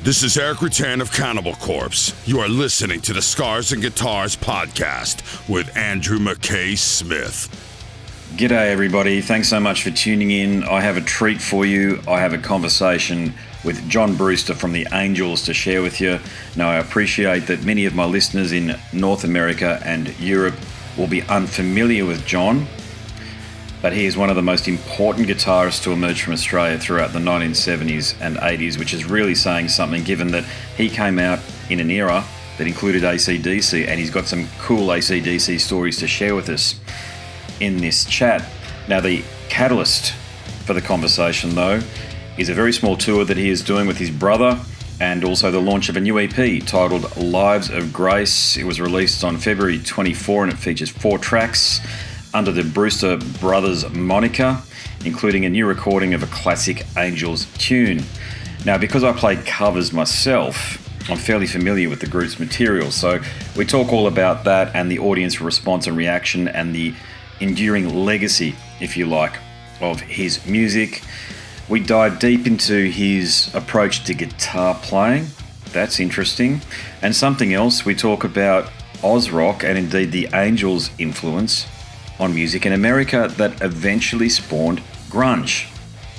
This is Eric Rutan of Cannibal Corpse. You are listening to the Scars and Guitars podcast with Andrew McKay Smith. G'day everybody, thanks so much for tuning in. I have a treat for you. I have a conversation with John Brewster from the Angels to share with you. Now I appreciate that many of my listeners in North America and Europe will be unfamiliar with John, but he is one of the most important guitarists to emerge from Australia throughout the 1970s and 80s, which is really saying something given that he came out in an era that included AC/DC, and he's got some cool AC/DC stories to share with us in this chat. Now, the catalyst for the conversation, though, is a very small tour that he is doing with his brother and also the launch of a new EP titled Lives of Grace. It was released on February 24 and it features 4 tracks under the Brewster Brothers moniker, including a new recording of a classic Angels tune. Now, because I play covers myself, I'm fairly familiar with the group's material, so we talk all about that and the audience response and reaction and the enduring legacy, if you like, of his music. We dive deep into his approach to guitar playing. That's interesting. And something else, we talk about Oz rock and indeed the Angels' influence on music in America that eventually spawned grunge.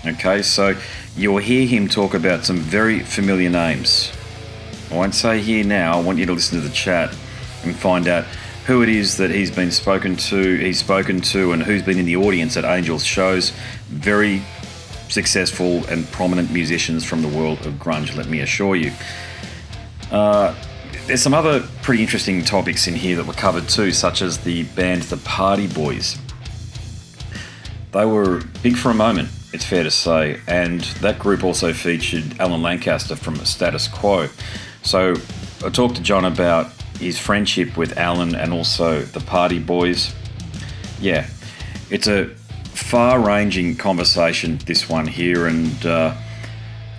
Okay, so you'll hear him talk about some very familiar names. I won't say here now, I want you to listen to the chat and find out who it is that he's spoken to and who's been in the audience at Angels shows. Very successful and prominent musicians from the world of grunge, let me assure you. There's some other pretty interesting topics in here that were covered too, such as the band The Party Boys. They were big for a moment, it's fair to say, and that group also featured Alan Lancaster from Status Quo. So I talked to John about his friendship with Alan and also The Party Boys. Yeah, it's a far-ranging conversation, this one here, and I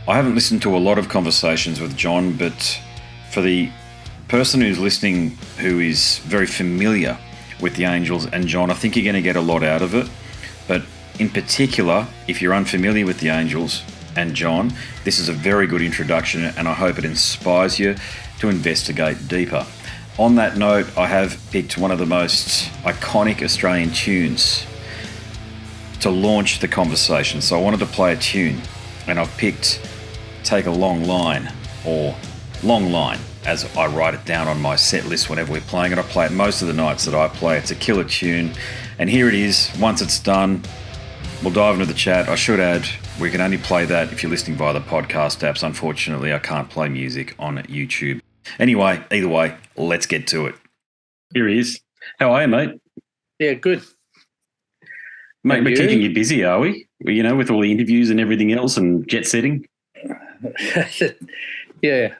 haven't listened to a lot of conversations with John, but for the person who's listening who is very familiar with the Angels and John, I think you're going to get a lot out of it. But in particular, if you're unfamiliar with the Angels and John, this is a very good introduction, and I hope it inspires you to investigate deeper. On that note, I have picked one of the most iconic Australian tunes to launch the conversation. So I wanted to play a tune, and I've picked Take a Long Line, or Long Line, as I write it down on my set list whenever we're playing it. I play it most of the nights that I play. It's a killer tune. And here it is. Once it's done, we'll dive into the chat. I should add, we can only play that if you're listening via the podcast apps. Unfortunately, I can't play music on YouTube. Anyway, either way, let's get to it. Here he is. How are you, mate? Yeah, good. Mate, we're keeping you busy, are we? You know, with all the interviews and everything else and jet setting? Yeah.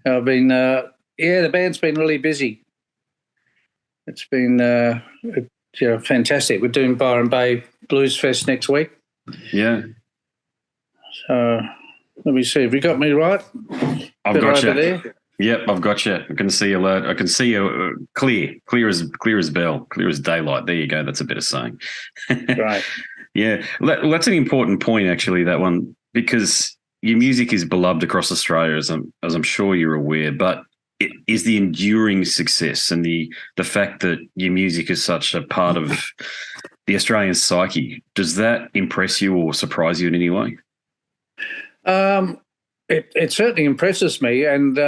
I've been, the band's been really busy. It's been fantastic. We're doing Byron Bay Blues Fest next week. Yeah. So let me see. Have you got me right? I've got you. There? Yep, I've got you. I can see you. I can see you clear as bell, clear as daylight. There you go. That's a better saying. Right. Yeah, that's an important point, actually, that one, because your music is beloved across Australia, as I'm sure you're aware, but it is the enduring success and the fact that your music is such a part of the Australian psyche. Does that impress you or surprise you in any way? It certainly impresses me, and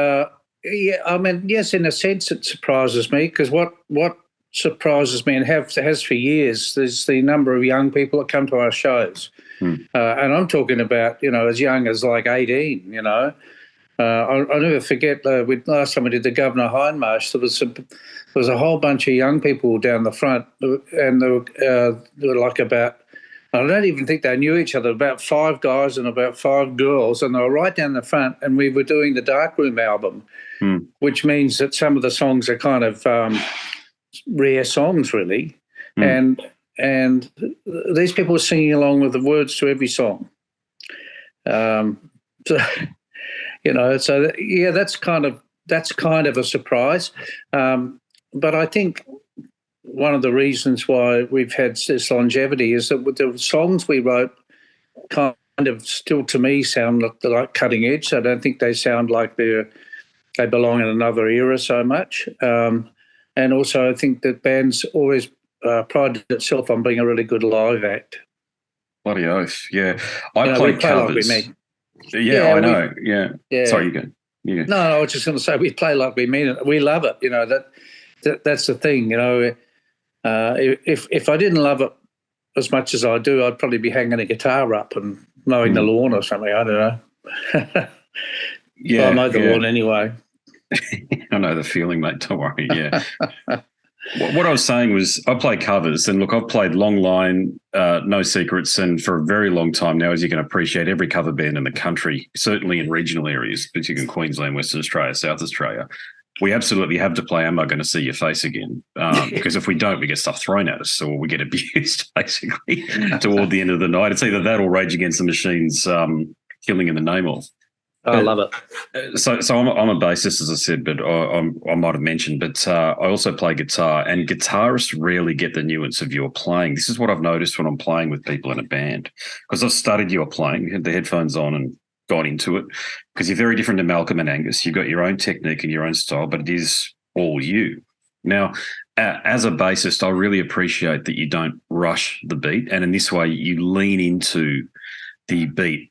yes, in a sense, it surprises me, because what surprises me and has for years is the number of young people that come to our shows. And I'm talking about, as young as like 18, I'll never forget last time we did the Governor Hindmarch, there was a whole bunch of young people down the front, and they were like about, I don't even think they knew each other, about 5 guys and about 5 girls, and they were right down the front, and we were doing the Darkroom album, which means that some of the songs are kind of rare songs, really, and these people were singing along with the words to every song. That's kind of a surprise. But I think one of the reasons why we've had this longevity is that with the songs we wrote kind of still, to me, sound like cutting edge. I don't think they sound like they belong in another era so much. And also, I think that bands always prided itself on being a really good live act. Bloody oath, yeah. I played covers. Like we mean. Yeah, I know. Yeah. Sorry, you go. Yeah. No, I was just going to say we play like we mean it. We love it. That's the thing. If I didn't love it as much as I do, I'd probably be hanging a guitar up and mowing the lawn or something. I don't know. I mow the lawn anyway. I know the feeling, mate. Don't worry. Yeah. What I was saying was I play covers, and look, I've played Long Line, No Secrets, and for a very long time now, as you can appreciate, every cover band in the country, certainly in regional areas, particularly in Queensland, Western Australia, South Australia, we absolutely have to play Am I Going to See Your Face Again? Because if we don't, we get stuff thrown at us or we get abused, basically, toward the end of the night. It's either that or Rage Against the Machine's Killing in the Name of. I love it. So I'm a bassist, as I said, but I might have mentioned, but I also play guitar, and guitarists rarely get the nuance of your playing. This is what I've noticed when I'm playing with people in a band, because I've studied your playing, had the headphones on and got into it, because you're very different to Malcolm and Angus. You've got your own technique and your own style, but it is all you. Now, as a bassist, I really appreciate that you don't rush the beat, and in this way you lean into the beat,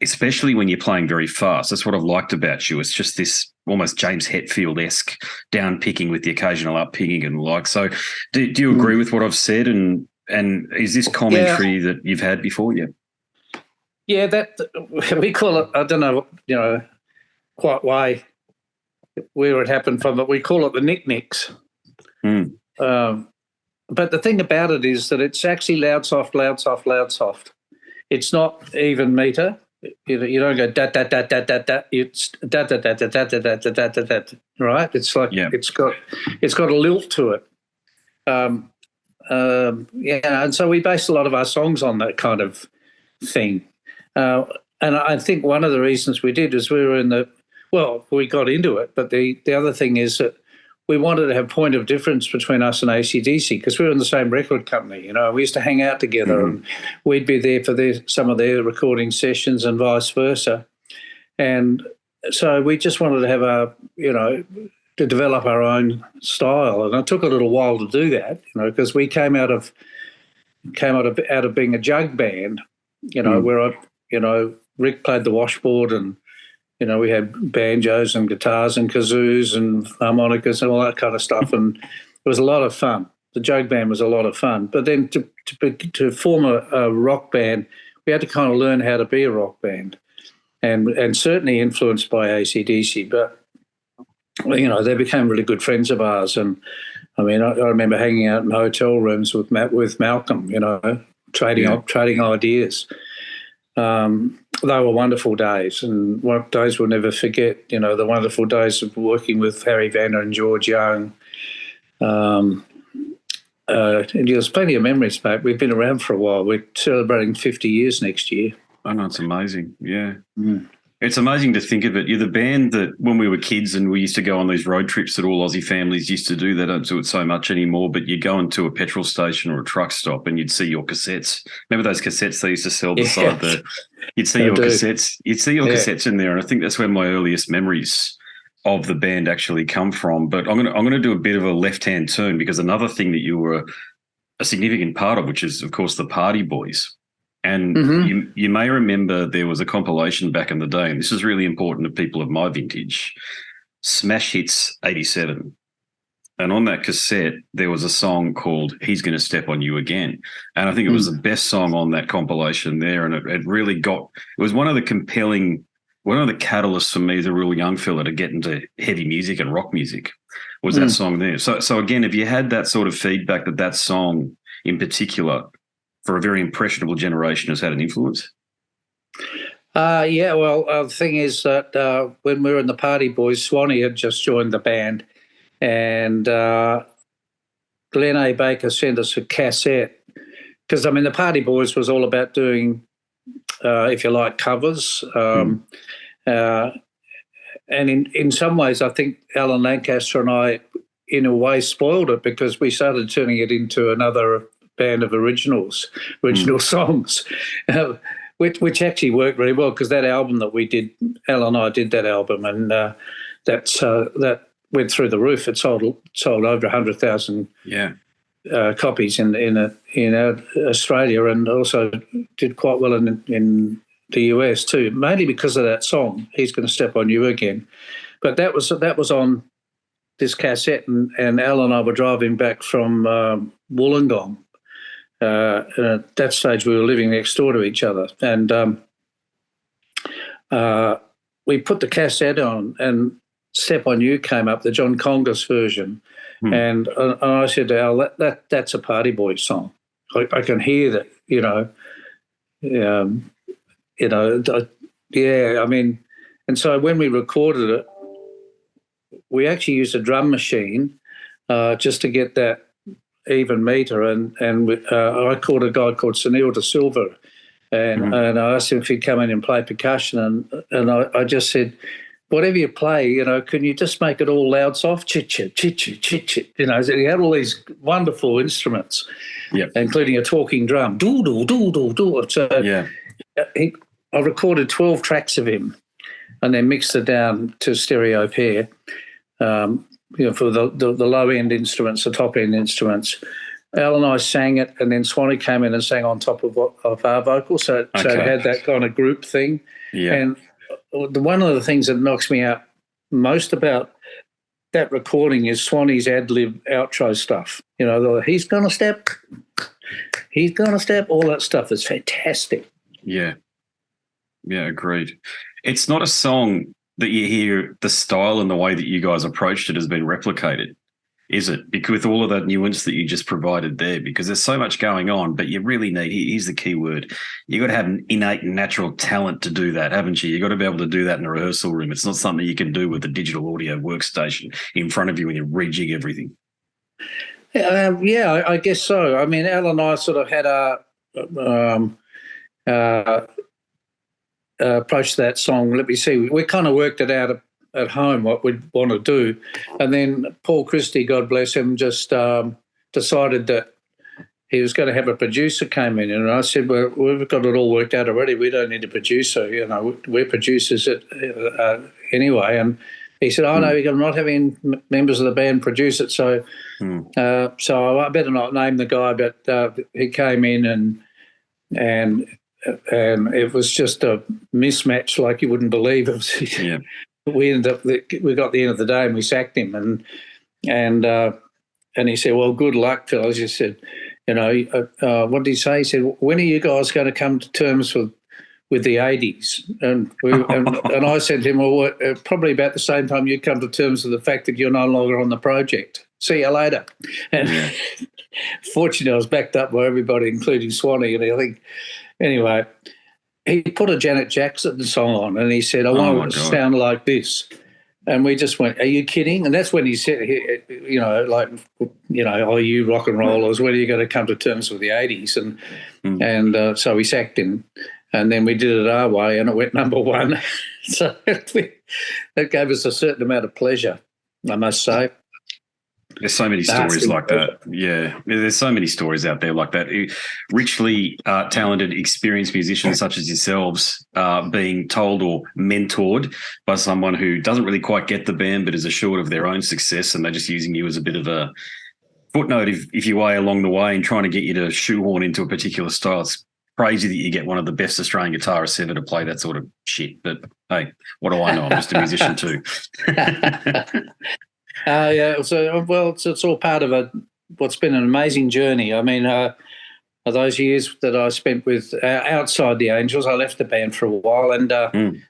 especially when you're playing very fast. That's what I've liked about you. It's just this almost James Hetfield-esque down picking with the occasional up picking and the like. So do you agree with what I've said? And is this commentary that you've had before? Yeah. Yeah, that we call it, I don't know, quite where it happened from, but we call it the knick-knicks. But the thing about it is that it's actually loud, soft, loud, soft, loud, soft. It's not even meter. You don't go da da da da da da. It's da da da da da da da da da da. Right? It's like it's got a lilt to it. And so we based a lot of our songs on that kind of thing. And I think one of the reasons we did is we got into it. But the other thing is that we wanted to have point of difference between us and AC/DC because we were in the same record company. We used to hang out together and we'd be there for some of their recording sessions and vice versa. And so we just wanted to have to develop our own style. And it took a little while to do that, because we came out of being a jug band, where Rick played the washboard and we had banjos and guitars and kazoos and harmonicas and all that kind of stuff, and it was a lot of fun. The jug band was a lot of fun. But then to form a rock band, we had to kind of learn how to be a rock band, and certainly influenced by AC/DC. But they became really good friends of ours, and I mean, I remember hanging out in hotel rooms with Malcolm, trading ideas. They were wonderful days, and days we'll never forget. The wonderful days of working with Harry Vanner and George Young. And there's plenty of memories, mate. We've been around for a while. We're celebrating 50 years next year. I know, it's amazing. Yeah. It's amazing to think of it. You're the band that when we were kids and we used to go on these road trips that all Aussie families used to do, they don't do it so much anymore, but you'd go into a petrol station or a truck stop and you'd see your cassettes. Remember those cassettes they used to sell beside you'd see your cassettes. You'd see your cassettes in there, and I think that's where my earliest memories of the band actually come from. But I'm gonna do a bit of a left-hand turn, because another thing that you were a significant part of, which is, of course, the Party Boys. And you may remember there was a compilation back in the day, and this is really important to people of my vintage, Smash Hits 87. And on that cassette, there was a song called He's Gonna Step on You Again. And I think it was the best song on that compilation there. And it really it was one of the catalysts for me as a real young fella to get into heavy music and rock music was that song there. So again, if you had that sort of feedback that song in particular for a very impressionable generation has had an influence? The thing is that when we were in the Party Boys, Swanee had just joined the band, and Glenn A. Baker sent us a cassette because, the Party Boys was all about doing, if you like, covers. And in some ways, I think Alan Lancaster and I, in a way, spoiled it because we started turning it into another band of original songs. which actually worked really well because that album that we did, Alan and I did that album, and that went through the roof. It sold over 100,000 copies in Australia, and also did quite well in the US too, mainly because of that song, He's Gonna Step on You Again. But that was on this cassette, and Al and I were driving back from Wollongong. At that stage, we were living next door to each other, and we put the cassette on, and Step on You came up, the John Congas version, and I said to Al, that's a Party Boy song. I can hear that, I mean, and so when we recorded it, we actually used a drum machine just to get that even meter, and I called a guy called Sunil De Silva, and I asked him if he'd come in and play percussion, and I just said, whatever you play, can you just make it all loud, soft, chit-chit, chit-chit, chit-chit, so he had all these wonderful instruments, including a talking drum, do-do-do-do-do, so I recorded 12 tracks of him and then mixed it down to stereo pair, for the low-end instruments, the top-end instruments. Al and I sang it, and then Swanee came in and sang on top of our vocals, so it had that kind of group thing. Yeah. And one of the things that knocks me out most about that recording is Swanee's ad-lib outro stuff. He's going to step, all that stuff is fantastic. Yeah. Yeah, agreed. It's not a song that you hear the style and the way that you guys approached it has been replicated, is it? Because with all of that nuance that you just provided there, because there's so much going on, but you really need, here's the key word, you got to have an innate natural talent to do that, haven't you? You got to be able to do that in a rehearsal room. It's not something you can do with a digital audio workstation in front of you when you rejig everything. I guess so. I mean, Al and I sort of had approach to that song. Let me see. We kind of worked it out at home what we'd want to do, and then Paul Christie, God bless him, just decided that he was going to have a producer came in, and I said, "Well, we've got it all worked out already. We don't need a producer. We're producers anyway." And he said, "Oh no, I'm not having members of the band produce it, so I better not name the guy." But he came in and it was just a mismatch like you wouldn't believe. We ended up, we got the end of the day and we sacked him, and he said, "Well, good luck, fellas." He said, what did he say? He said, "When are you guys going to come to terms with the 80s?" And I said to him, "Well, probably about the same time you come to terms with the fact that you're no longer on the project. See you later." And fortunately, I was backed up by everybody, including Swanee, and I think. Anyway, he put a Janet Jackson song on, and he said, "I want it to sound like this." And we just went, "Are you kidding?" And that's when he said, "Oh, you rock and rollers, when are you going to come to terms with the 80s?" And so we sacked him, and then we did it our way, and it went number one. So that gave us a certain amount of pleasure, I must say. There's so many stories like that. Yeah, there's so many stories out there like that. Richly talented, experienced musicians such as yourselves being told or mentored by someone who doesn't really quite get the band but is assured of their own success, and they're just using you as a bit of a footnote, if you way, along the way, and trying to get you to shoehorn into a particular style. It's crazy that you get one of the best Australian guitarists ever to play that sort of shit. But, hey, what do I know? I'm just a musician too. It's all part of what's been an amazing journey. I mean, those years that I spent with outside the Angels, I left the band for a while, and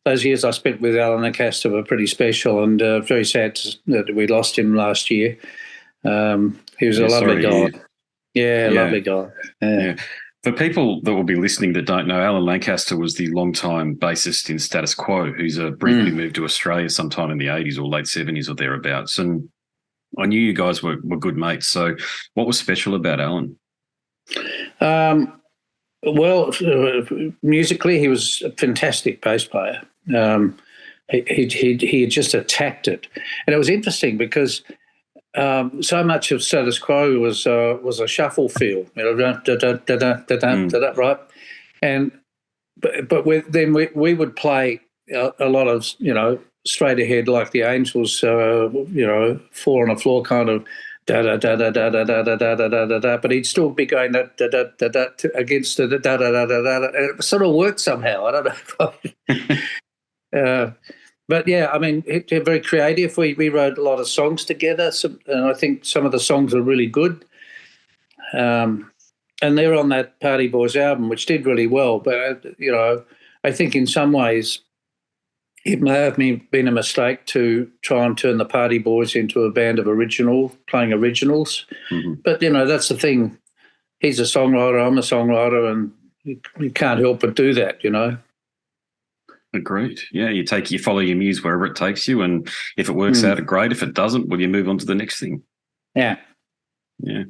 those years I spent with Alan Lancaster were pretty special, and very sad that we lost him last year. He was a lovely guy. Lovely guy. Yeah. For people that will be listening that don't know, Alan Lancaster was the longtime bassist in Status Quo, who's briefly moved to Australia sometime in the 80s or late 70s or thereabouts. And I knew you guys were good mates. So what was special about Alan? Musically, he was a fantastic bass player. He had just attacked it. And it was interesting because so much of Status Quo was a shuffle feel, right? And we would play a lot of, straight ahead like the Angels, four on the floor kind of da da da da da da da da da da da da da, but he'd still be going da da da da da against the da da da da da. It sort of worked somehow. I don't know. But yeah, I mean, they're very creative. We wrote a lot of songs together, and I think some of the songs are really good. And they're on that Party Boys album, which did really well. But I think in some ways it may have been a mistake to try and turn the Party Boys into a band of playing originals. Mm-hmm. But, that's the thing. He's a songwriter, I'm a songwriter, and you can't help but do that, Agreed. Yeah, you follow your muse wherever it takes you, and if it works out, great. If it doesn't, well, you move on to the next thing. Yeah. Yeah.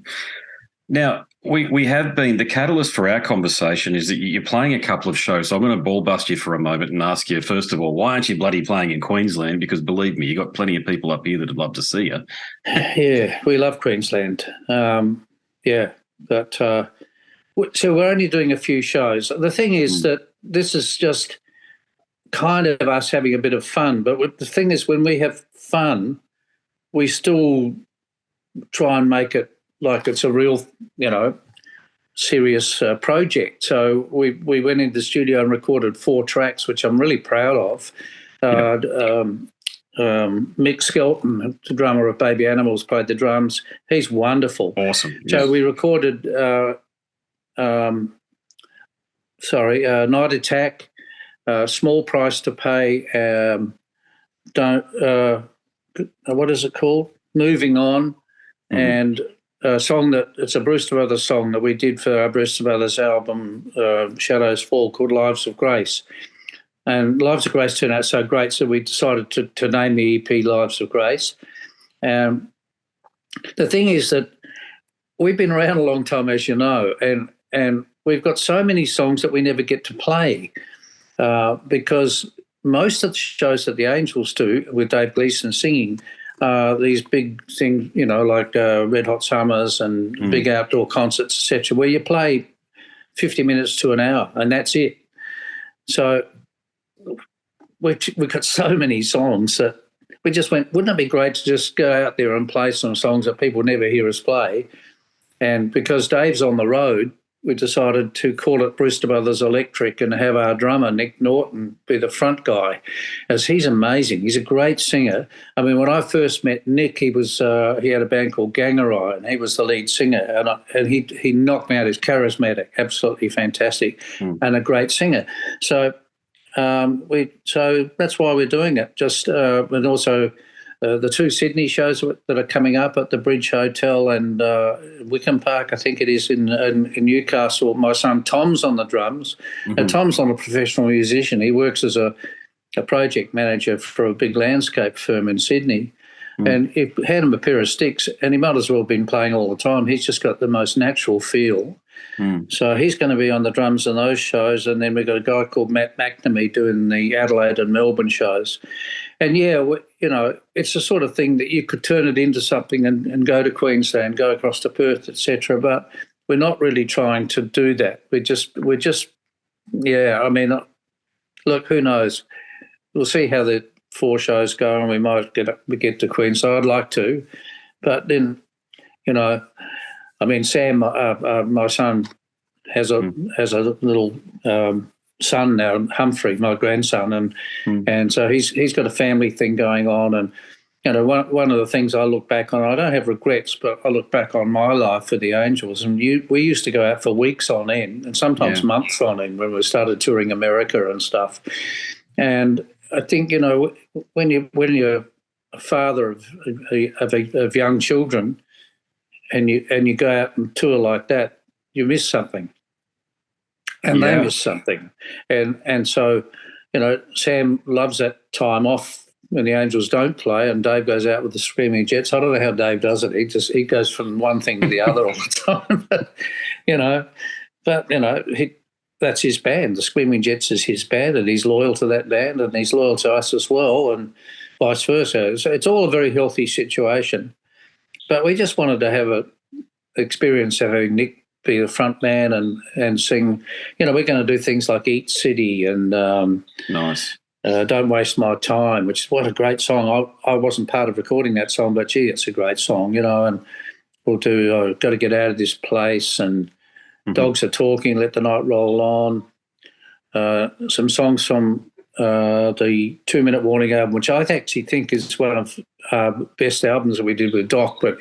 Now, we have been, the catalyst for our conversation is that you're playing a couple of shows. So I'm going to ball bust you for a moment and ask you, first of all, why aren't you bloody playing in Queensland? Because believe me, you've got plenty of people up here that would love to see you. Yeah, we love Queensland. But so we're only doing a few shows. The thing is that this is just kind of us having a bit of fun. But the thing is, when we have fun, we still try and make it like it's a real, serious project. So we went into the studio and recorded 4 tracks, which I'm really proud of. Mick Skelton, the drummer of Baby Animals, played the drums. He's wonderful. Awesome. So we recorded, Night Attack, Small Price to Pay, what is it called? Moving On, and a song it's a Brewster Brothers song that we did for our Brewster Brothers album, Shadows Fall, called Lives of Grace. And Lives of Grace turned out so great, so we decided to name the EP Lives of Grace. The thing is that we've been around a long time, as you know, and we've got so many songs that we never get to play because most of the shows that the Angels do with Dave Gleason singing these big things, like Red Hot Summers and big outdoor concerts, etc., where you play 50 minutes to an hour and that's it. So we've got so many songs that we just went, wouldn't it be great to just go out there and play some songs that people never hear us play? And because Dave's on the road, we decided to call it Brewster Brothers Electric and have our drummer, Nick Norton, be the front guy, as he's amazing. He's a great singer. I mean, when I first met Nick, he had a band called Gangarai, and he was the lead singer, and he knocked me out. He's charismatic, absolutely fantastic, and a great singer. So so that's why we're doing it. Just and also the 2 Sydney shows that are coming up at the Bridge Hotel and Wickham Park, I think it is, in Newcastle. My son Tom's on the drums, and Tom's not a professional musician. He works as a project manager for a big landscape firm in Sydney. And he had him a pair of sticks, and he might as well have been playing all the time. He's just got the most natural feel. So he's going to be on the drums in those shows, and then we've got a guy called Matt McNamee doing the Adelaide and Melbourne shows. And, it's the sort of thing that you could turn it into something and go to Queensland, go across to Perth, etc. But we're not really trying to do that. We're just I mean, look, who knows? We'll see how the 4 shows go, and we might get to Queensland. I'd like to. But then, I mean, Sam, my son, has a little son now, Humphrey, my grandson, and so he's got a family thing going on. And one of the things I look back on, I don't have regrets, but I look back on my life for the Angels, and we used to go out for weeks on end, and sometimes months on end when we started touring America and stuff. And I think when you're a father of young children, and you go out and tour like that, you miss something, and they miss something, and so Sam loves that time off when the Angels don't play, and Dave goes out with the Screaming Jets. I don't know how Dave does it. He goes from one thing to the other all the time, that's his band. The Screaming Jets is his band, and he's loyal to that band, and he's loyal to us as well, and vice versa. So it's all a very healthy situation. But we just wanted to have an experience of having Nick be the front man and sing. You know, we're going to do things like Eat City and Nice. Don't Waste My Time, which is what a great song. I wasn't part of recording that song, but gee, it's a great song, you know. And we'll do Got to Get Out of This Place and Dogs Are Talking, Let the Night Roll On. Some songs from the 2 Minute Warning album, which I actually think is one of best albums that we did with Doc, but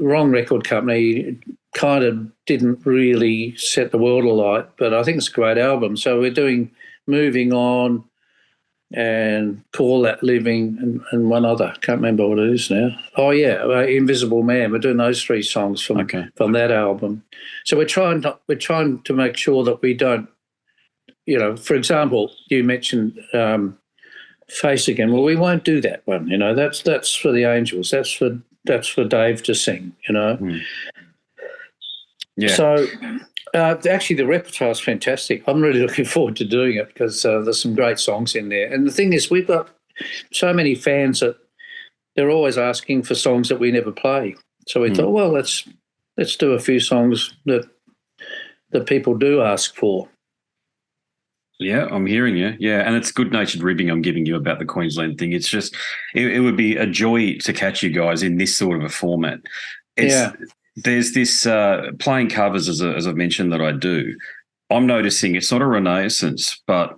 wrong record company, kind of didn't really set the world alight, but I think it's a great album. So we're doing Moving On and Call That Living and one other. Can't remember what it is now. Oh, yeah, Invisible Man. We're doing those 3 songs from that album. So we're trying to make sure that we don't, you know, for example, you mentioned Face Again. Well, we won't do that one, you know. That's for the Angels. That's for Dave to sing, you know. Yeah. So actually the repertoire is fantastic. I'm really looking forward to doing it because there's some great songs in there. And the thing is, we've got so many fans that they're always asking for songs that we never play. So we thought, well, let's do a few songs that people do ask for. Yeah, I'm hearing you. Yeah, and it's good-natured ribbing I'm giving you about the Queensland thing. It's just, it would be a joy to catch you guys in this sort of a format. There's this playing covers, as I've mentioned, that I do. I'm noticing it's not a renaissance, but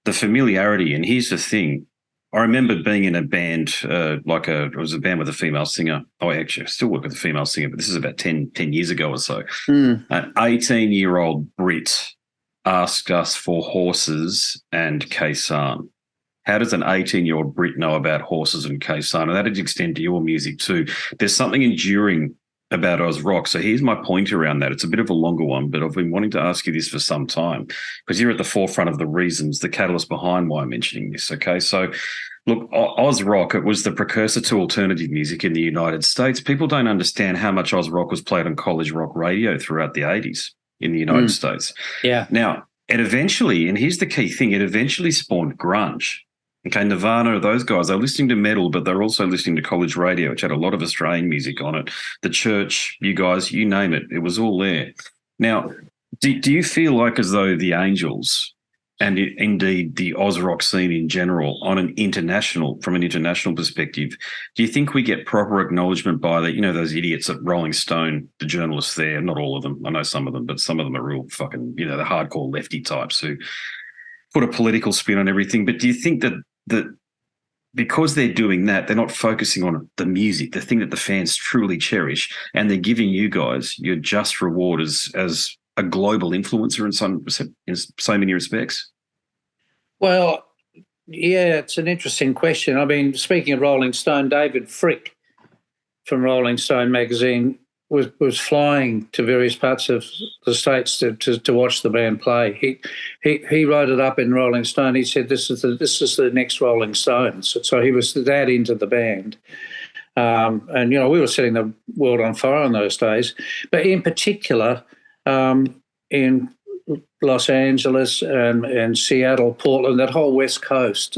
the familiarity. And here's the thing. I remember being in a band, it was a band with a female singer. Oh, actually, I still work with a female singer, but this is about 10 years ago or so. An 18-year-old Brit asked us for Horses and Kaysan. How does an 18-year-old Brit know about Horses and Kaysan? And that'd extend to your music too. There's something enduring about Oz Rock. So here's my point around that. It's a bit of a longer one, but I've been wanting to ask you this for some time because you're at the forefront of the reasons, the catalyst behind why I'm mentioning this, okay? So look, Oz Rock, it was the precursor to alternative music in the United States. People don't understand how much Oz Rock was played on college rock radio throughout the 80s. In the United States. Yeah. Now, it eventually, and here's the key thing, it eventually spawned grunge. Okay, Nirvana, those guys, they're listening to metal, but they're also listening to college radio, which had a lot of Australian music on it. The Church, you guys, you name it, it was all there. Now, do you feel like as though the Angels and indeed the Oz Rock scene in general from an international perspective, do you think we get proper acknowledgement by those idiots at Rolling Stone, the journalists there, not all of them, I know some of them, but some of them are real fucking, the hardcore lefty types who put a political spin on everything. But do you think that because they're doing that, they're not focusing on the music, the thing that the fans truly cherish, and they're giving you guys your just reward as a global influencer in so many respects? Well, yeah, it's an interesting question. I mean, speaking of Rolling Stone, David Frick from Rolling Stone magazine was flying to various parts of the States to watch the band play. He wrote it up in Rolling Stone. He said, "This is the next Rolling Stones." So he was that into the band. And we were setting the world on fire in those days. But in particular, in Los Angeles and Seattle, Portland, that whole West Coast,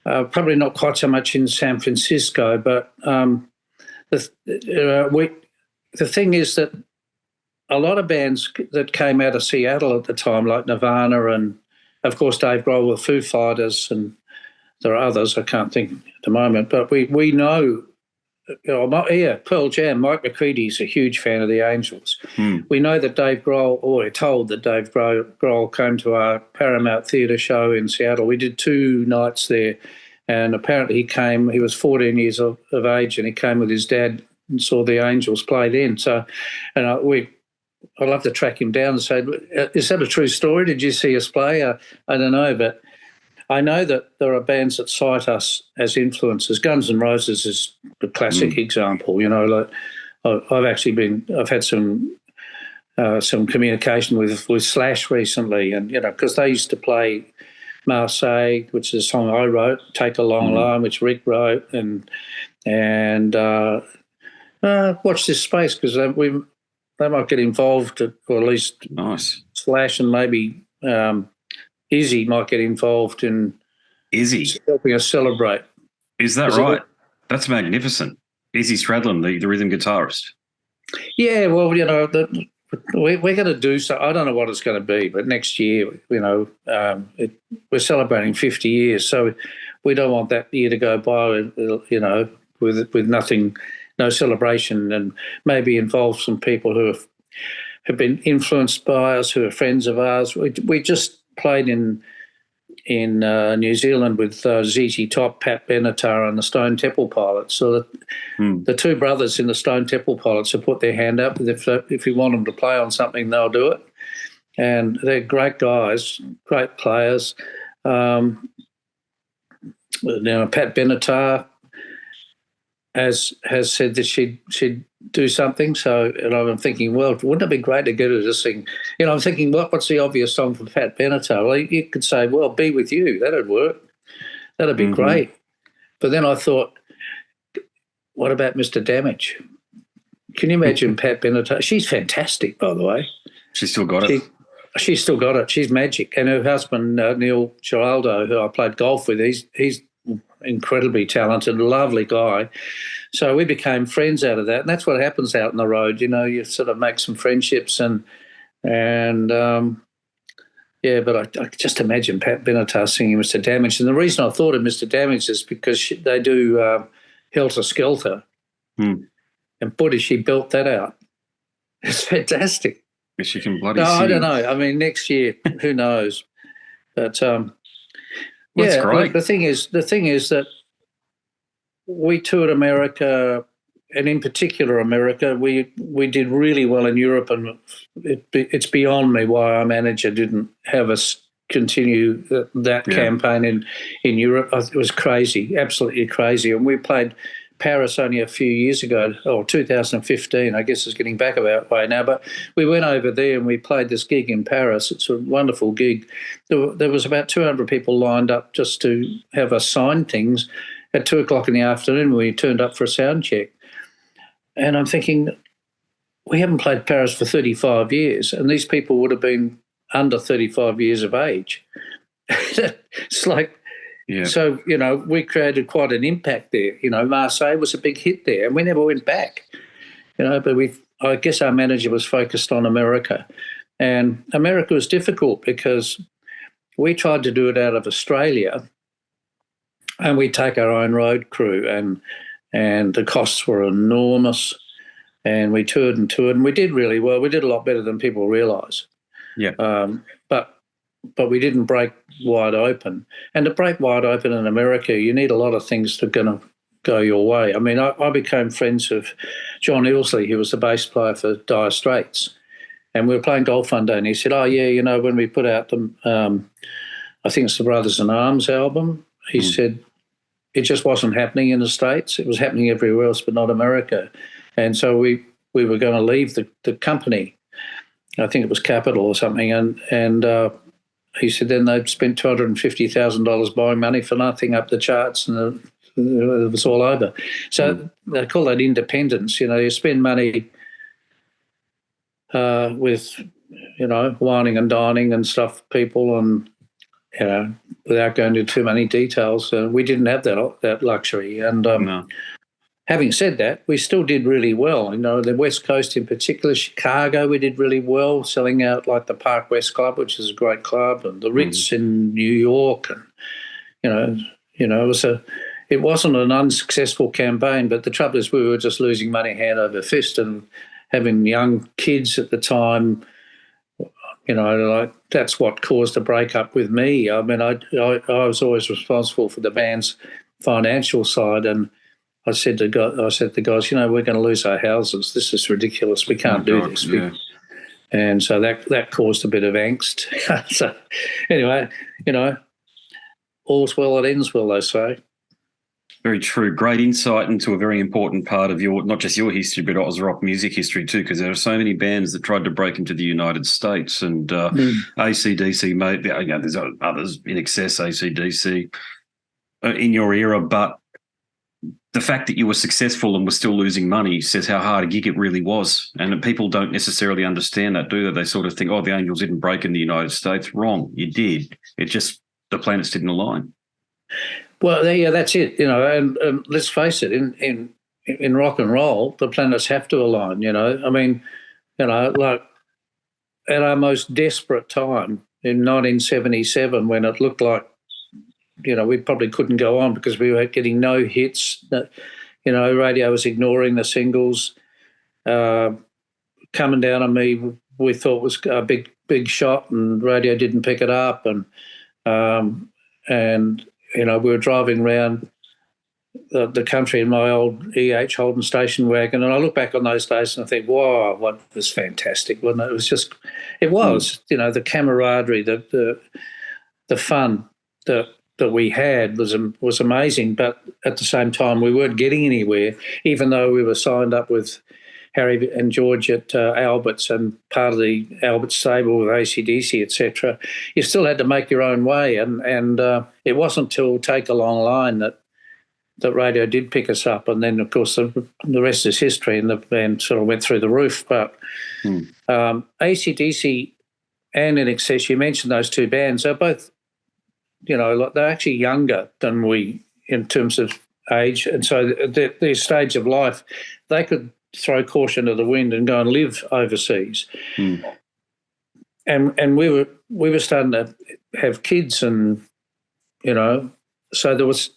probably not quite so much in San Francisco, but the thing is that a lot of bands that came out of Seattle at the time, like Nirvana and, of course, Dave Grohl with Foo Fighters, and there are others I can't think at the moment, but we know, Pearl Jam, Mike McCready's a huge fan of the Angels. We know that Dave Grohl, or we're told that Dave Grohl came to our Paramount Theatre show in Seattle. We did 2 nights there, and apparently he was 14 years of age, and he came with his dad and saw the Angels play then. So, and I'd love to track him down and say, is that a true story? Did you see us play? I don't know, but I know that there are bands that cite us as influences. Guns N' Roses is a classic example. Like I've had some communication with Slash recently, and because they used to play Marseille, which is a song I wrote, Take a Long Line, which Rick wrote, and Watch This Space, because they might get involved, or at least Slash and maybe Izzy might get involved in helping us celebrate. Is that right? That's magnificent. Izzy Stradlin, the rhythm guitarist. Yeah, well, we're going to do so. I don't know what it's going to be, but next year, we're celebrating 50 years, so we don't want that year to go by, with nothing, no celebration, and maybe involve some people who have been influenced by us, who are friends of ours. We just played in New Zealand with ZZ Top, Pat Benatar, and the Stone Temple Pilots. So the two brothers in the Stone Temple Pilots have put their hand up. If you want them to play on something, they'll do it. And they're great guys, great players. Pat Benatar has said that she'd do something. So, and I'm thinking, well, wouldn't it be great to get her to sing? I'm thinking, what's the obvious song for Pat Benatar? Well, you could say, well, Be With You. That'd work. That'd be great. But then I thought, what about Mr. Damage? Can you imagine Pat Benatar? She's fantastic, by the way. She's still got it. She's still got it. She's magic. And her husband, Neil Giraldo, who I played golf with, he's incredibly talented, lovely guy. So we became friends out of that. And that's what happens out on the road. You sort of make some friendships but I just imagine Pat Benatar singing Mr. Damage. And the reason I thought of Mr. Damage is because they do Helter Skelter. And boy, she built that out. It's fantastic. She can bloody sing. I don't know. I mean, next year, who knows? But that's great. The thing is that we toured America, and in particular America. We did really well in Europe, and it's beyond me why our manager didn't have us continue that campaign in Europe. It was crazy, absolutely crazy. And we played Paris only a few years ago, or 2015, I guess it's getting back about way now, but we went over there and we played this gig in Paris. It's a wonderful gig. There was about 200 people lined up just to have us sign things. At 2:00 in the afternoon, we turned up for a sound check. And I'm thinking, we haven't played Paris for 35 years, and these people would have been under 35 years of age. It's like, so, we created quite an impact there. Marseille was a big hit there, and we never went back. But I guess our manager was focused on America. And America was difficult because we tried to do it out of Australia, and we take our own road crew, and the costs were enormous. And we toured, and we did really well. We did a lot better than people realise. Yeah. But we didn't break wide open. And to break wide open in America, you need a lot of things that are going to go your way. I mean, I became friends of John Illsley, who was the bass player for Dire Straits. And we were playing golf one day, and he said, when we put out the, I think it's the Brothers in Arms album, he said, it just wasn't happening in the States. It was happening everywhere else, but not America. And so we were going to leave the company. I think it was Capital or something. And he said then they'd spent $250,000 buying money for nothing up the charts, and it was all over. So they call that independence. You spend money with, whining and dining and stuff, people, and, without going into too many details. We didn't have that luxury. And no. Having said that, we still did really well. The West Coast in particular, Chicago, we did really well, selling out like the Park West Club, which is a great club, and the Ritz in New York. And, it wasn't an unsuccessful campaign, but the trouble is we were just losing money hand over fist, and having young kids at the time, that's what caused a breakup with me. I mean, I was always responsible for the band's financial side, and I said to the guys, we're going to lose our houses. This is ridiculous. We can't do this. Yeah. And so that caused a bit of angst. So anyway, all's well that ends well, they say. Very true. Great insight into a very important part of not just your history, but Oz rock music history too, because there are so many bands that tried to break into the United States, and AC/DC, there's others in excess, AC/DC in your era, but the fact that you were successful and were still losing money says how hard a gig it really was. And people don't necessarily understand that, do they? They sort of think, the Angels didn't break in the United States. Wrong. You did. It just, the planets didn't align. Well, yeah, that's it. And let's face it, in in rock and roll, the planets have to align, you know. I mean, you know, like at our most desperate time in 1977 when it looked like, you know, we probably couldn't go on because we were getting no hits. You know, radio was ignoring the singles. Coming Down on Me, we thought was a big shot, and radio didn't pick it up. And you know, we were driving around the country in my old E.H. Holden station wagon, and I look back on those days and I think, wow, what was fantastic, wasn't it? It was just, it was, you know, the camaraderie, the fun that we had was amazing. But at the same time, we weren't getting anywhere, even though we were signed up with Harry and George at Albert's and part of the Albert stable with AC/DC, etc. You still had to make your own way, and it wasn't till Take a Long Line that radio did pick us up, and then of course the rest is history, and the band sort of went through the roof. But AC/DC and In Excess, you mentioned those two bands. They're both, you know, they're actually younger than we in terms of age, and so their stage of life, they could throw caution to the wind and go and live overseas. And we were starting to have kids, and you know, so there was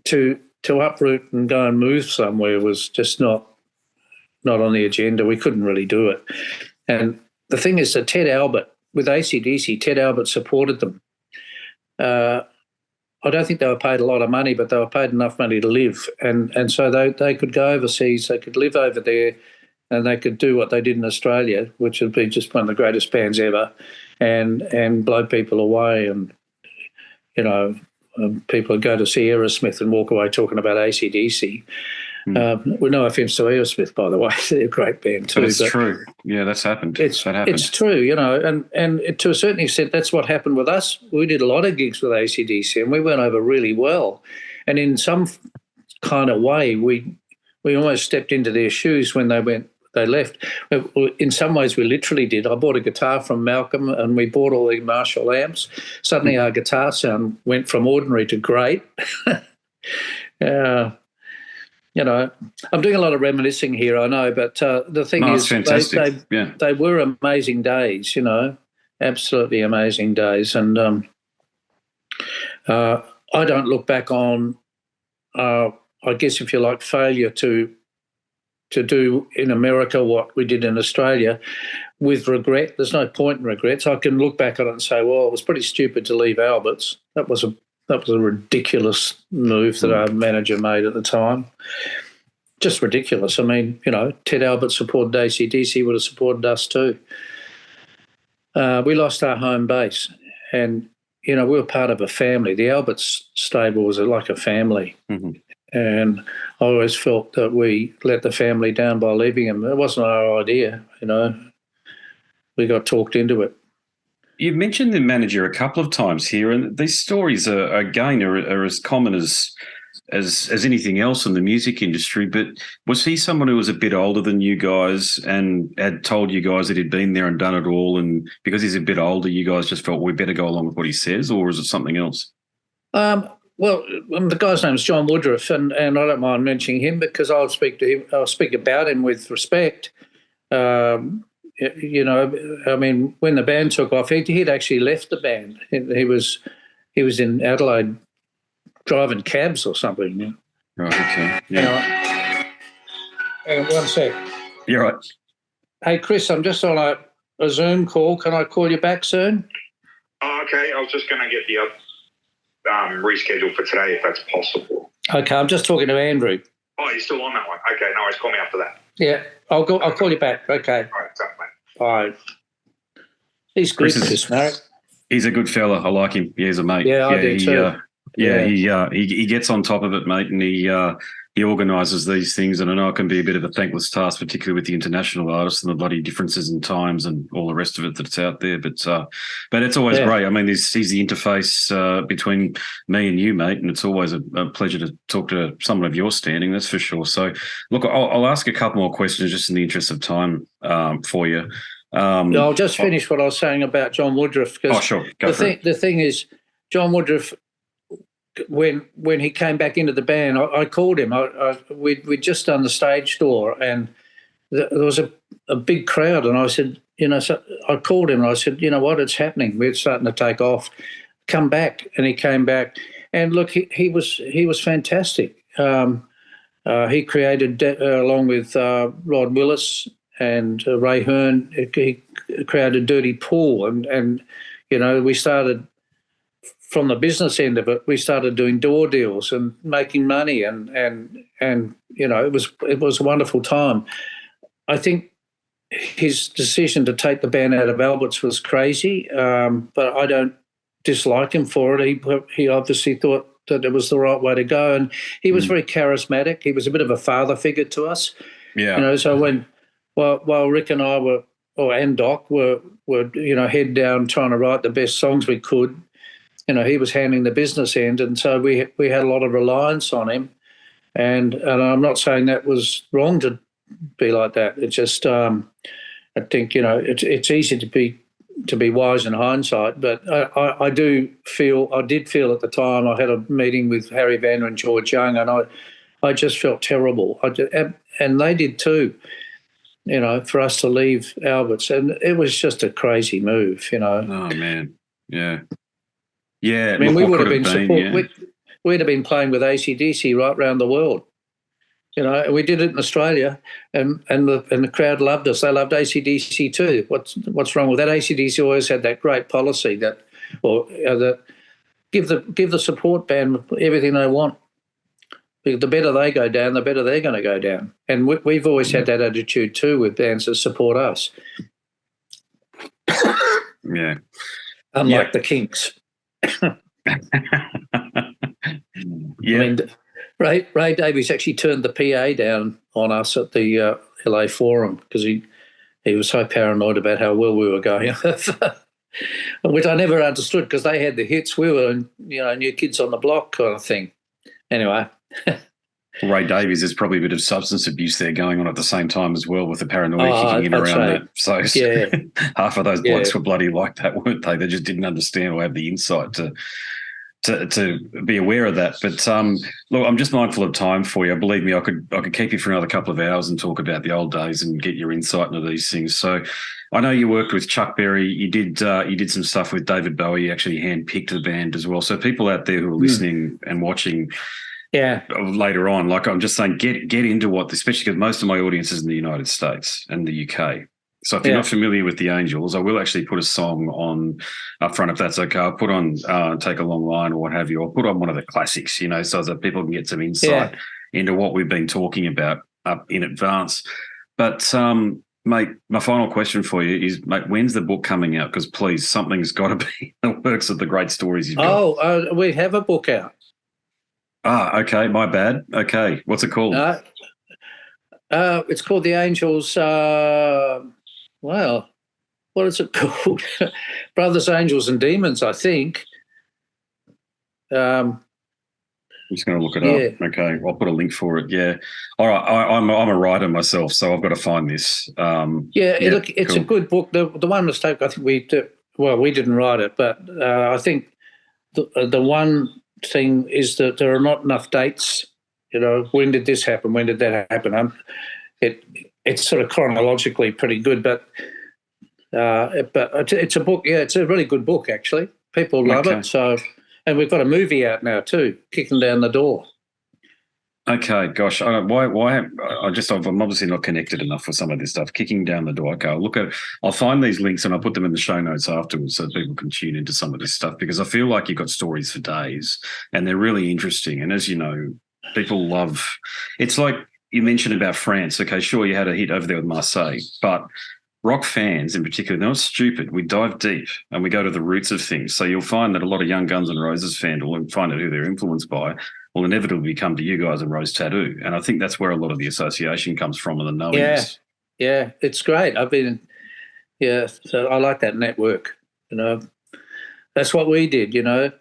to uproot and go and move somewhere was just not on the agenda. We couldn't really do it. And the thing is that Ted Albert, with AC/DC, Ted Albert supported them. I don't think they were paid a lot of money, but they were paid enough money to live. And so they could go overseas, they could live over there, and they could do what they did in Australia, which would be just one of the greatest bands ever, and blow people away. And, you know, people would go to see Aerosmith and walk away talking about AC/DC. With no offence to Aerosmith, by the way, they're a great band too. But it's true. Yeah, that's happened. It's true, you know, and to a certain extent, that's what happened with us. We did a lot of gigs with AC/DC, and we went over really well. And in some kind of way, we almost stepped into their shoes when they left. In some ways, we literally did. I bought a guitar from Malcolm, and we bought all the Marshall amps. Suddenly, our guitar sound went from ordinary to great. You know, I'm doing a lot of reminiscing here, I know, but the thing is, they were amazing days, you know, absolutely amazing days. And I don't look back on, I guess, if you like, failure to do in America what we did in Australia with regret. There's no point in regrets. I can look back on it and say, well, it was pretty stupid to leave Albert's. That was a ridiculous move that our manager made at the time. Just ridiculous. I mean, you know, Ted Albert supported AC/DC, would have supported us too. We lost our home base, and, you know, we were part of a family. The Albert's stable was like a family. And I always felt that we let the family down by leaving them. It wasn't our idea, you know. We got talked into it. You've mentioned the manager a couple of times here, and these stories are as common as anything else in the music industry. But was he someone who was a bit older than you guys and had told you guys that he'd been there and done it all, and because he's a bit older, you guys just felt we better go along with what he says, or is it something else? Well, the guy's name is John Woodruff, and I don't mind mentioning him because I'll speak to him. I'll speak about him with respect. You know, I mean, when the band took off, he'd actually left the band. He was in Adelaide driving cabs or something. You know? Right, okay. Yeah. Hang on one sec. You're right. Hey, Chris, I'm just on a Zoom call. Can I call you back soon? Oh, okay. I was just going to get the reschedule for today if that's possible. Okay, I'm just talking to Andrew. Oh, you're still on that one? Okay, no worries. Call me after that. Yeah, I'll call you back. Okay. All right, tough, mate. Bye. He's good, Chris Marriott. He's a good fella. I like him. Yeah, he's a mate. Yeah, I do too. He gets on top of it, mate, and he organises these things. And I know it can be a bit of a thankless task, particularly with the international artists and the bloody differences in times and all the rest of it that's out there. But it's always great. I mean, he's the interface between me and you, mate, and it's always a pleasure to talk to someone of your standing, that's for sure. So, look, I'll ask a couple more questions just in the interest of time for you. I'll just finish what I was saying about John Woodruff. Oh, sure. The thing is, John Woodruff when he came back into the band, I called him. We'd just done the stage door, and there was a big crowd, and I said, so I called him and I said, you know what, it's happening. We're starting to take off. Come back. And he came back, and look, he was fantastic. He created, along with Rod Willis and Ray Hearn, he created Dirty Pool, and we started from the business end of it. We started doing door deals and making money, and it was a wonderful time. I think his decision to take the band out of Albert's was crazy, but I don't dislike him for it. He obviously thought that it was the right way to go, and he was very charismatic. He was a bit of a father figure to us. Yeah. So while Rick and I and Doc were head down trying to write the best songs we could, he was handling the business end, and so we had a lot of reliance on him. And I'm not saying that was wrong to be like that. It's just I think it's easy to be wise in hindsight, but I did feel at the time. I had a meeting with Harry Vander and George Young, and I just felt terrible. And they did too. For us to leave Albert's, and it was just a crazy move. Oh man, yeah. Yeah, I mean, we would have been we'd have been playing with AC/DC right around the world. We did it in Australia, and the crowd loved us. They loved AC/DC too. What's wrong with that? AC/DC always had that great policy that give the support band everything they want. The better they go down, the better they're going to go down. And we've always had that attitude too with bands that support us. Yeah, unlike the Kinks. Yeah. I mean, Ray Davies actually turned the PA down on us at the LA Forum because he was so paranoid about how well we were going, which I never understood because they had the hits. We were, New Kids on the Block kind of thing. Anyway. Ray Davies, there's probably a bit of substance abuse there going on at the same time as well with the paranoia kicking in around that. So half of those blokes were bloody like that, weren't they? They just didn't understand or have the insight to be aware of that. But look, I'm just mindful of time for you. Believe me, I could keep you for another couple of hours and talk about the old days and get your insight into these things. So I know you worked with Chuck Berry. You did some stuff with David Bowie. You actually handpicked the band as well. So people out there who are listening and watching later on, like I'm just saying, get into what, especially because most of my audience is in the United States and the UK. So if you're not familiar with the Angels, I will actually put a song on up front if that's okay. I'll put on Take a Long Line or what have you. I'll put on one of the classics, so that people can get some insight into what we've been talking about up in advance. But, mate, my final question for you is, mate, when's the book coming out? Because, please, something's got to be in the works of the great stories you've got. We have a book out. Okay, my bad. Okay, what's it called? It's called The Angels. What is it called? Brothers, Angels and Demons, I think. I'm just going to look it up. Okay, I'll put a link for it. Yeah. All right, I'm a writer myself, so I've got to find this. Look, it's a good book. The one mistake I think we didn't write it, but I think the one thing is that there are not enough dates. When did this happen? When did that happen? It's sort of chronologically pretty good, but it's a book. Yeah, it's a really good book actually. People love it. So, and we've got a movie out now too, Kicking Down the Door. Okay, gosh, I'm obviously not connected enough with some of this stuff. Kicking Down the Door. Okay, I'll find these links and I'll put them in the show notes afterwards so people can tune into some of this stuff because I feel like you've got stories for days and they're really interesting. And as you know, people love. It's like you mentioned about France. Okay, sure, you had a hit over there with Marseille, but rock fans in particular, they're not stupid. We dive deep and we go to the roots of things. So you'll find that a lot of young Guns N' Roses fans will find out who they're influenced by will inevitably come to you guys and Rose Tattoo. And I think that's where a lot of the association comes from and the knowingness. Yeah, it's great. So I like that network, That's what we did, I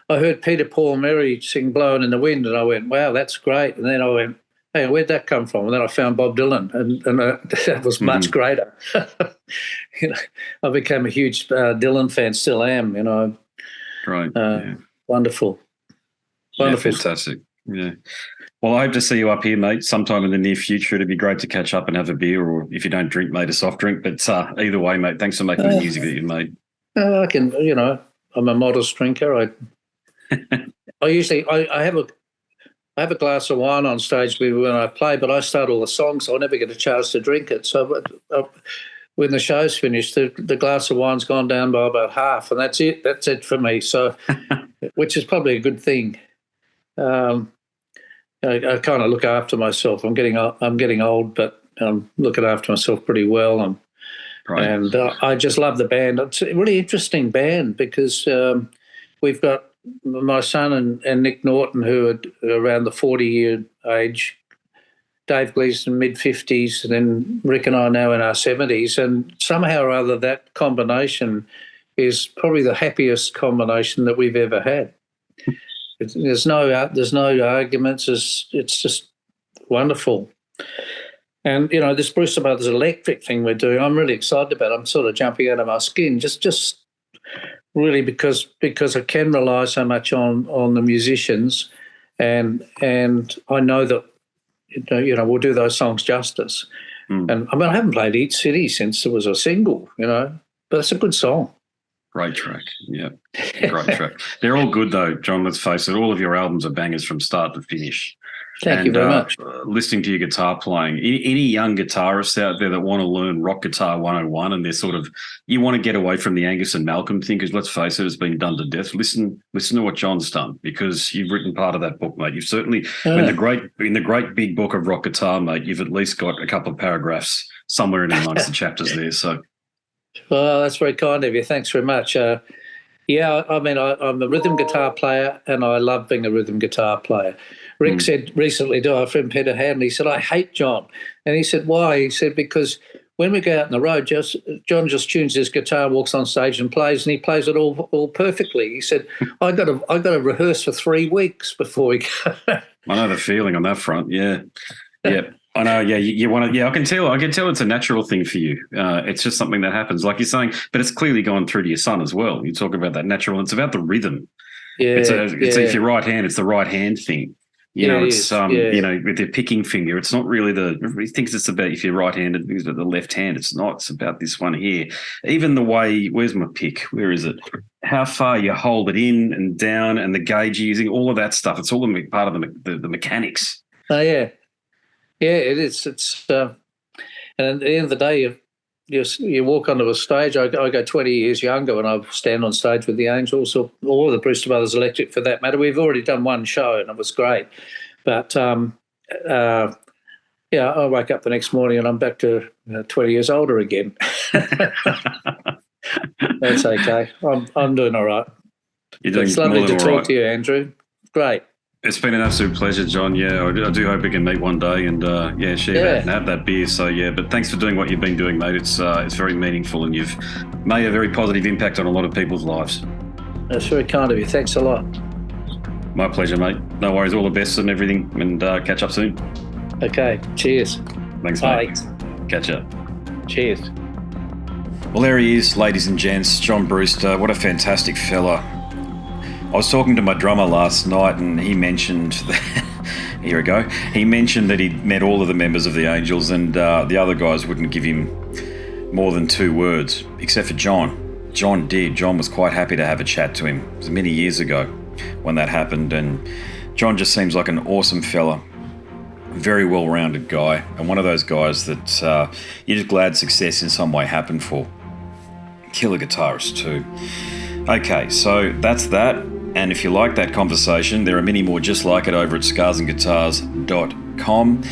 heard Peter, Paul and Mary sing Blowing in the Wind and I went, wow, that's great. And then I went, hey, where'd that come from? And then I found Bob Dylan and that was much greater. I became a huge Dylan fan, still am, Right, Wonderful. Yeah, fantastic. Yeah. Well, I hope to see you up here, mate, sometime in the near future. It'd be great to catch up and have a beer, or if you don't drink, mate, a soft drink. But either way, mate, thanks for making the music that you made. I can, I'm a modest drinker. I have a glass of wine on stage when I play, but I start all the songs, so I never get a chance to drink it. So when the show's finished, the glass of wine's gone down by about half, and that's it. That's it for me. So, which is probably a good thing. I kind of look after myself. I'm getting old, but I'm looking after myself pretty well, and I just love the band. It's a really interesting band because we've got my son and Nick Norton, who are around the 40-year age, Dave Gleason mid-50s, and then Rick and I now in our 70s, and somehow or other that combination is probably the happiest combination that we've ever had. There's no arguments. It's just wonderful. And, this Brewster Brothers Electric thing we're doing, I'm really excited about. I'm sort of jumping out of my skin just really because I can rely so much on the musicians, and I know that, we'll do those songs justice. And I haven't played Eat City since it was a single, but it's a good song. Great track, yeah. Great track. They're all good, though, John, let's face it. All of your albums are bangers from start to finish. Thank you very much. Listening to your guitar playing, any young guitarists out there that want to learn rock guitar 101 and they're you want to get away from the Angus and Malcolm thing, because let's face it, it's been done to death. Listen to what John's done, because you've written part of that book, mate. You've certainly, in the great big book of rock guitar, mate, you've at least got a couple of paragraphs somewhere in amongst the chapters there, so... Well, that's very kind of you. Thanks very much. I'm a rhythm guitar player, and I love being a rhythm guitar player. Rick said recently to our friend Peter Hanley, he said, I hate John. And he said, why? He said, because when we go out on the road, John just tunes his guitar, walks on stage and plays, and he plays it all perfectly. He said, I got to rehearse for 3 weeks before we go. I know the feeling on that front, yeah. Yeah. I know, yeah, you want to, yeah, I can tell it's a natural thing for you. It's just something that happens, like you're saying, but it's clearly gone through to your son as well. You talk about that natural, it's about the rhythm. Yeah. If your right hand, it's the right hand thing. With your picking finger, it's not really he thinks it's about if you're right-handed, it's about the left hand. It's not, it's about this one here. Even the way, where's my pick? Where is it? How far you hold it in and down and the gauge you're using, all of that stuff. It's all part of the mechanics. Oh, yeah. Yeah, it is. It's and at the end of the day, you walk onto a stage. I go 20 years younger when I stand on stage with the Angels, or the Brewster Brothers Electric for that matter. We've already done one show and it was great. But, I wake up the next morning and I'm back to 20 years older again. That's okay. I'm doing all right. It's lovely to talk to you, Andrew. Great. It's been an absolute pleasure, John. Yeah, I do hope we can meet one day and share that and have that beer. So yeah, but thanks for doing what you've been doing, mate. It's very meaningful, and you've made a very positive impact on a lot of people's lives. That's very kind of you. Thanks a lot. My pleasure, mate. No worries. All the best and everything, and catch up soon. Okay. Cheers. Thanks, mate. Catch up. Cheers. Well, there he is, ladies and gents, John Brewster. What a fantastic fella. I was talking to my drummer last night and he mentioned here we go. He mentioned that he'd met all of the members of the Angels and the other guys wouldn't give him more than 2 words, except for John. John did. John was quite happy to have a chat to him. It was many years ago when that happened, and John just seems like an awesome fella, very well-rounded guy, and one of those guys that you're just glad success in some way happened for. Killer guitarist too. Okay, so that's that. And if you like that conversation, there are many more just like it over at scarsandguitars.com.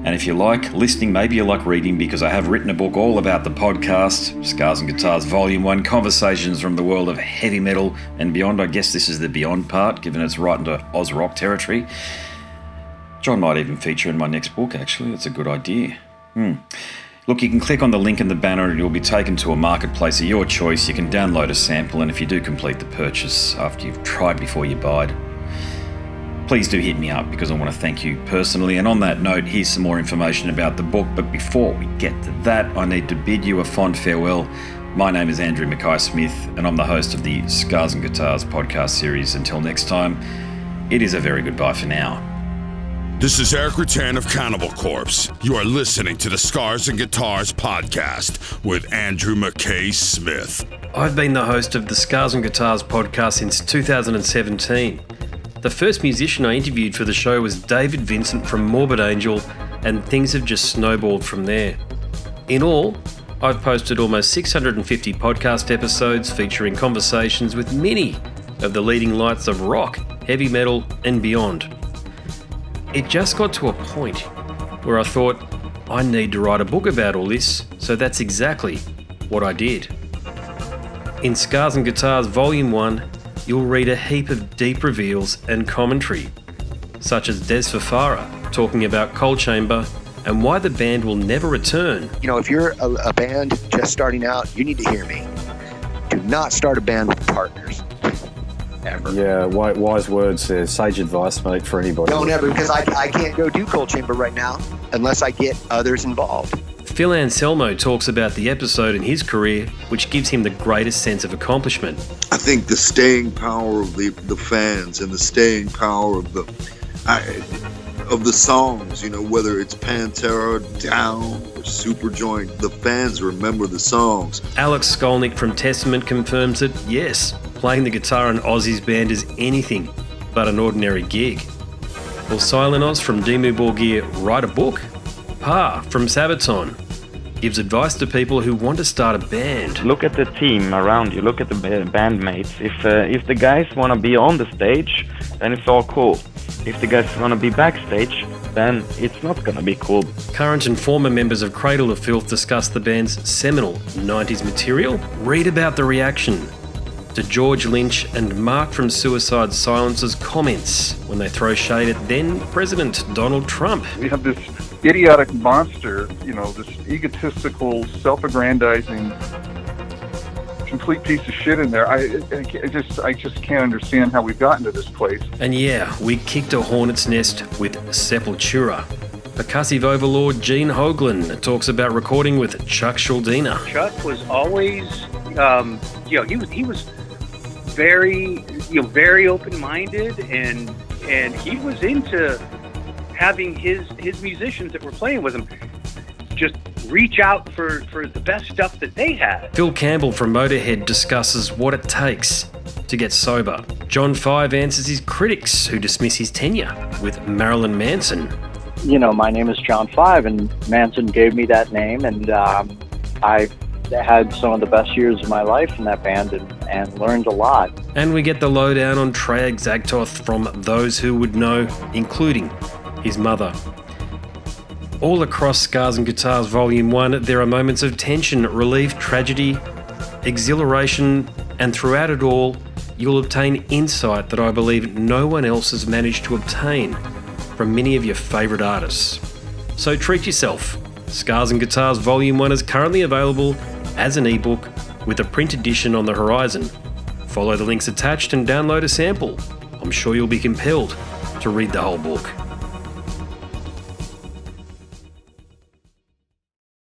And if you like listening, maybe you like reading, because I have written a book all about the podcast, Scars and Guitars Volume 1, Conversations from the World of Heavy Metal and Beyond. I guess this is the Beyond part, given it's right into Oz Rock territory. John might even feature in my next book, actually. That's a good idea. Look, you can click on the link in the banner and you'll be taken to a marketplace of your choice. You can download a sample, and if you do complete the purchase after you've tried before you buy it, please do hit me up, because I want to thank you personally. And on that note, here's some more information about the book. But before we get to that, I need to bid you a fond farewell. My name is Andrew Mackay-Smith, and I'm the host of the Scars and Guitars podcast series. Until next time, it is a very goodbye for now. This is Eric Rattan of Cannibal Corpse. You are listening to the Scars and Guitars podcast with Andrew Mackay-Smith. I've been the host of the Scars and Guitars podcast since 2017. The first musician I interviewed for the show was David Vincent from Morbid Angel, and things have just snowballed from there. In all, I've posted almost 650 podcast episodes featuring conversations with many of the leading lights of rock, heavy metal, and beyond. It just got to a point where I thought, I need to write a book about all this, so that's exactly what I did. In Scars and Guitars Volume 1, you'll read a heap of deep reveals and commentary, such as Des Fafara talking about Coal Chamber and why the band will never return. You know, if you're a band just starting out, you need to hear me. Do not start a band with partners. Ever. Yeah, wise words there. Sage advice, mate, for anybody. Don't ever, because I can't go do Coal Chamber right now unless I get others involved. Phil Anselmo talks about the episode in his career which gives him the greatest sense of accomplishment. I think the staying power of the fans and the staying power of the songs, you know, whether it's Pantera, Down, or Superjoint, the fans remember the songs. Alex Skolnick from Testament confirms that, yes, playing the guitar in Ozzy's band is anything but an ordinary gig. Will Silent Oz from Dimmu Borgir write a book? Pa from Sabaton gives advice to people who want to start a band. Look at the team around you, look at the bandmates. If the guys want to be on the stage, then it's all cool. If the guys want to be backstage, then it's not going to be cool. Current and former members of Cradle of Filth discuss the band's seminal 90s material. Read about the reaction to George Lynch and Mark from Suicide Silence's comments when they throw shade at then President Donald Trump. We have this idiotic monster, you know, this egotistical, self-aggrandizing, complete piece of shit in there. I just can't understand how we've gotten to this place. And yeah, we kicked a hornet's nest with Sepultura. Percussive overlord Gene Hoglan talks about recording with Chuck Schuldiner. Chuck was always, he was very open-minded, and he was into having his musicians that were playing with him just reach out for the best stuff that they had. Phil Campbell from Motorhead discusses what it takes to get sober. John Five answers his critics who dismiss his tenure with Marilyn Manson. You know, my name is John Five, and Manson gave me that name, and I had some of the best years of my life in that band and learned a lot. And we get the lowdown on Treyarch Zagtoth from those who would know, including his mother. All across Scars and Guitars Volume 1, there are moments of tension, relief, tragedy, exhilaration, and throughout it all, you'll obtain insight that I believe no one else has managed to obtain from many of your favourite artists. So treat yourself. Scars and Guitars Volume 1 is currently available as an ebook with a print edition on the horizon. Follow the links attached and download a sample. I'm sure you'll be compelled to read the whole book.